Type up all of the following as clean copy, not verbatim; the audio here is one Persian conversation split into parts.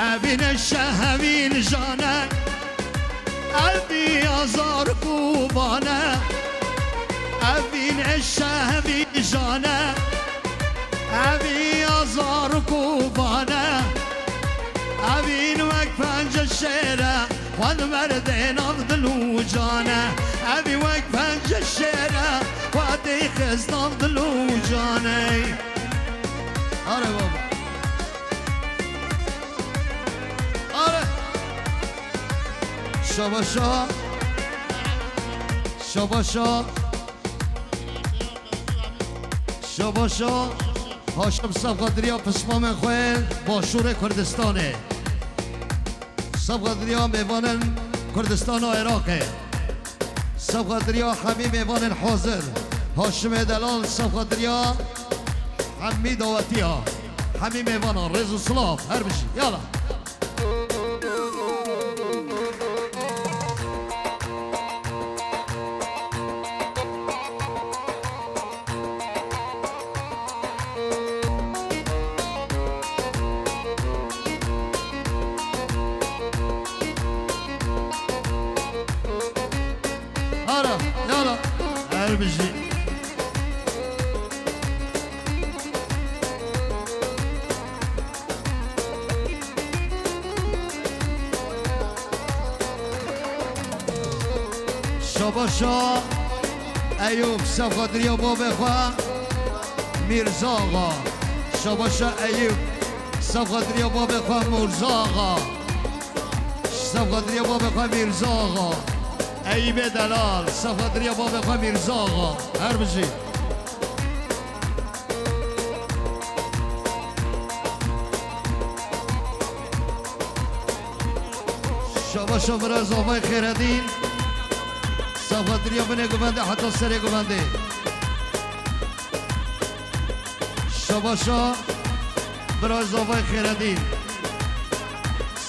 أبين الشهوين جانا أبي أزار كوبانا أبين الشهوين جانا أبي أزار كوبانا أبين وقفان الشيرة والمردين أفضلوا جانا أبي وقفان الشيرة وادي خزن أفضلوا جاني أرى بابا أرى شباشا شباشا شباشا هاشم صفقدریا پسمام خویل باشور کردستانه صفقدریا میوان کردستان و عراقه صفقدریا حمیم میوان حاضر هاشم دلال صفقدریا حمید دعوتیا حمیم میوان رزو سلاف هر بشی یالا يلا اربجي شباشا ايوب صفقدري بابا خوا ميرزا آقا شباشا ايوب صفقدري بابا خوا مرزا آقا صفقدري بابا خوا ميرزا آقا ایب دلال صفقدری باب خواه میرزا آقا هر بجی شباشا براز آقای خیردین صفقدری بنه گمنده حتی سری گمنده شباشا براز آقای خیردین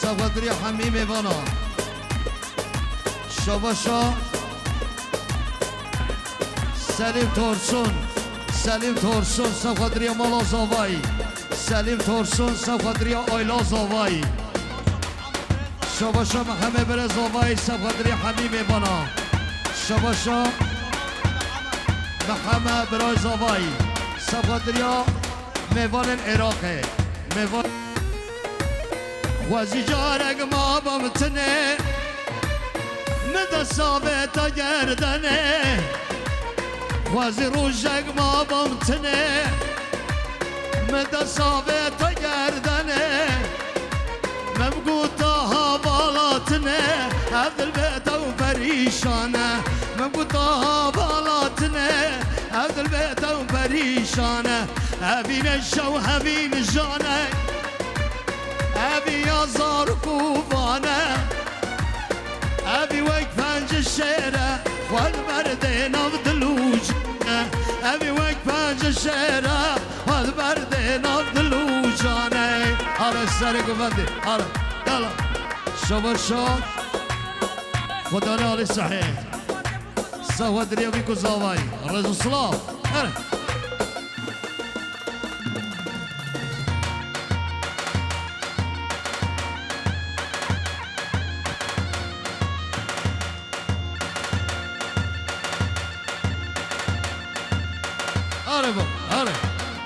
صفقدری حمیم وانا شباشا سلیم تورسون صفقدری مالا زاوایی سلیم تورسون صفقدری آیلا زاوایی شباشا محمد بر زاوایی صفقدری حمیم بنا شباشا محمد بر زاوایی صفقدری میوان عراقه میوان خوزی جارگ ما بمتنه مدى ثابت گردنه خوازی روشک ما بمتنه مدى ثابت گردنه ممقوطة هابالاتنه عبد البيت وبريشانه ممقوطة هابالاتنه عبد البيت وبريشانه أبين الشو هبين جانه أبي يزار كوبانه أبي وقفان الشيرة والبردين أفضلوا جانا أبي وقفان الشيرة والبردين أفضلوا جانا على السرق وفندي على يلا شباشا خدانا علي صحيح صوت رياضيكو زاواي رزو صلاف